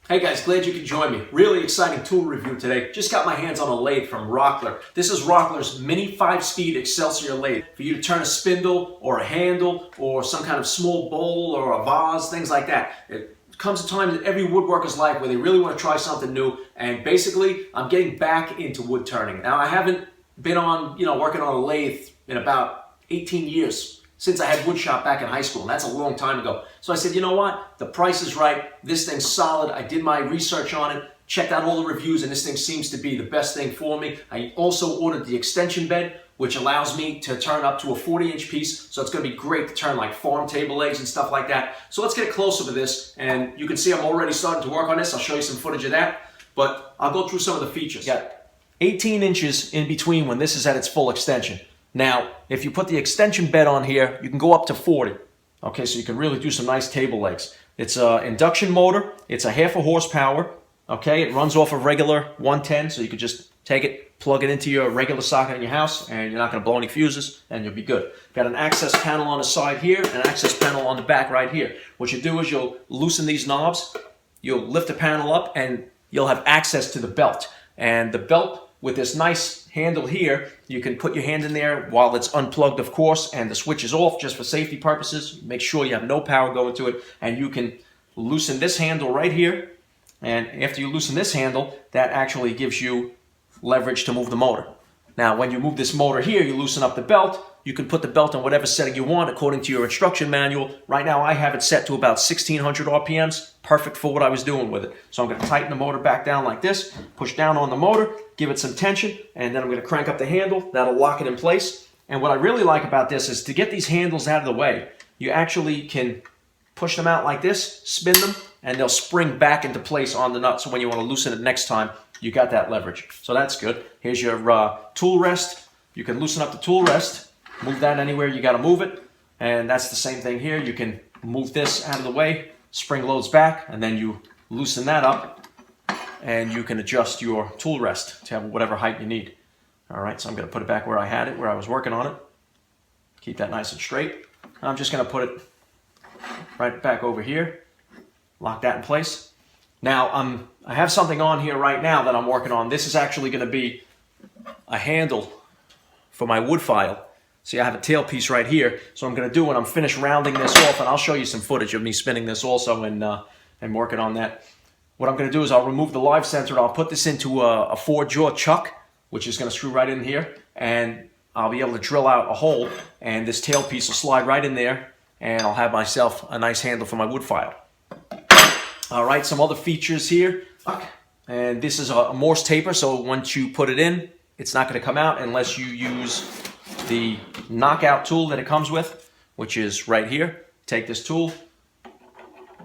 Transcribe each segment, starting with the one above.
Hey guys, glad you could join me. Really exciting tool review today. Just got my hands on a lathe from Rockler. This is Rockler's mini 5-speed Excelsior lathe for you to turn a spindle or a handle or some kind of small bowl or a vase, things like that. It comes a time in every woodworker's life where they really want to try something new, and basically I'm getting back into wood turning. Now I haven't been on, working on a lathe in about 18 years. Since I had woodshop back in high school, and that's a long time ago. So I said, you know what? The price is right. This thing's solid. I did my research on it, checked out all the reviews, and this thing seems to be the best thing for me. I also ordered the extension bed, which allows me to turn up to a 40-inch piece. So it's going to be great to turn like farm table legs and stuff like that. So let's get closer to this, and you can see I'm already starting to work on this. I'll show you some footage of that, but I'll go through some of the features. Got 18 inches in between when this is at its full extension. Now, if you put the extension bed on here, you can go up to 40. Okay, so you can really do some nice table legs. It's an induction motor. It's a 0.5 horsepower. Okay, it runs off of regular 110, so you could just take it, plug it into your regular socket in your house, and you're not going to blow any fuses, and you'll be good. Got an access panel on the side here, and an access panel on the back right here. What you do is you'll loosen these knobs, you'll lift the panel up, and you'll have access to the belt. And the belt, with this nice handle here, you can put your hand in there while it's unplugged, of course, and the switch is off just for safety purposes. Make sure you have no power going to it, and you can loosen this handle right here. And after you loosen this handle, that actually gives you leverage to move the motor. Now, when you move this motor here, you loosen up the belt. You can put the belt on whatever setting you want according to your instruction manual. Right now, I have it set to about 1600 RPMs. Perfect for what I was doing with it. So I'm going to tighten the motor back down like this, push down on the motor, give it some tension, and then I'm going to crank up the handle. That'll lock it in place. And what I really like about this is to get these handles out of the way, you actually can push them out like this, spin them, and they'll spring back into place on the nut. So when you want to loosen it next time, you got that leverage. So that's good. Here's your tool rest. You can loosen up the tool rest, move that anywhere you got to move it. And that's the same thing here. You can move this out of the way, spring loads back, and then you loosen that up, and you can adjust your tool rest to have whatever height you need. All right, so I'm going to put it back where I had it, where I was working on it. Keep that nice and straight. I'm just going to put it right back over here, lock that in place. Now, I have something on here right now that I'm working on. This is actually going to be a handle for my wood file. See, I have a tail piece right here. So I'm going to do when I'm finished rounding this off, and I'll show you some footage of me spinning this also and working on that. What I'm going to do is I'll remove the live center, and I'll put this into a 4-jaw chuck, which is going to screw right in here, and I'll be able to drill out a hole, and this tail piece will slide right in there, and I'll have myself a nice handle for my wood file. All right, some other features here. And this is a Morse taper, so once you put it in, it's not going to come out unless you use the knockout tool that it comes with, which is right here. Take this tool,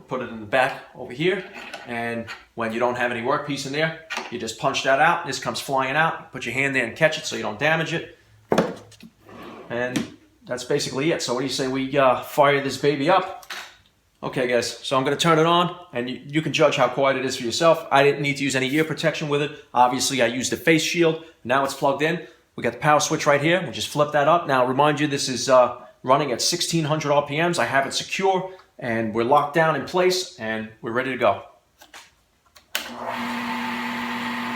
put it in the back over here, and when you don't have any workpiece in there, you just punch that out. This comes flying out. Put your hand there and catch it so you don't damage it. And that's basically it. So what do you say we fire this baby up? Okay guys, so I'm going to turn it on, and you can judge how quiet it is for yourself. I didn't need to use any ear protection with it. Obviously I used a face shield. Now it's plugged in. We got the power switch right here. We'll just flip that up. Now remind you, this is running at 1600 RPMs. I have it secure, and we're locked down in place, and we're ready to go.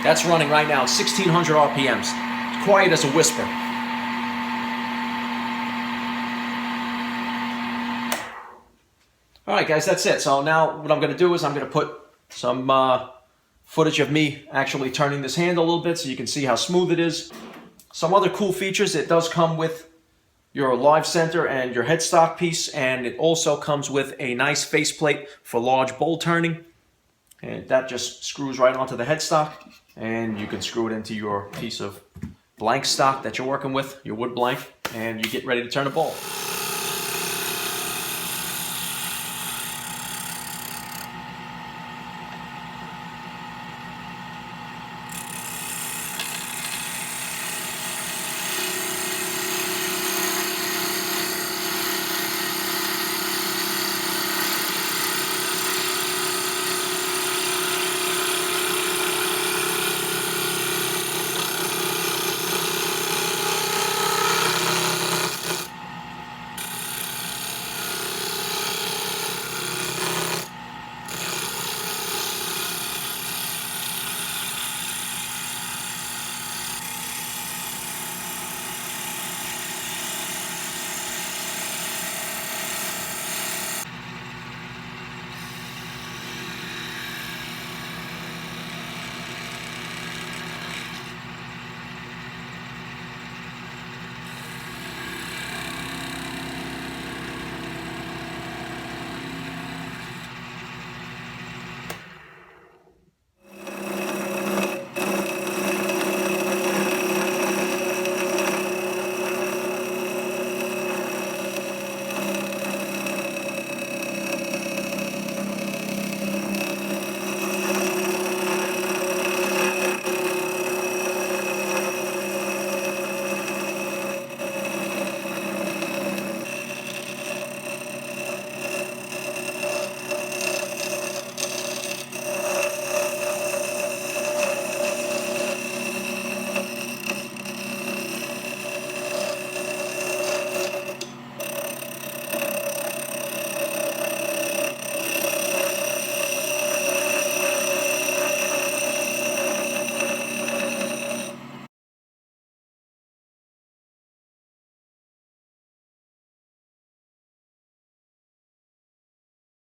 That's running right now at 1600 RPMs. It's quiet as a whisper. All right, guys, that's it. So now what I'm going to do is I'm going to put some footage of me actually turning this handle a little bit so you can see how smooth it is. Some other cool features, it does come with your live center and your headstock piece, and it also comes with a nice faceplate for large bowl turning. And that just screws right onto the headstock, and you can screw it into your piece of blank stock that you're working with, your wood blank, and you get ready to turn a bowl.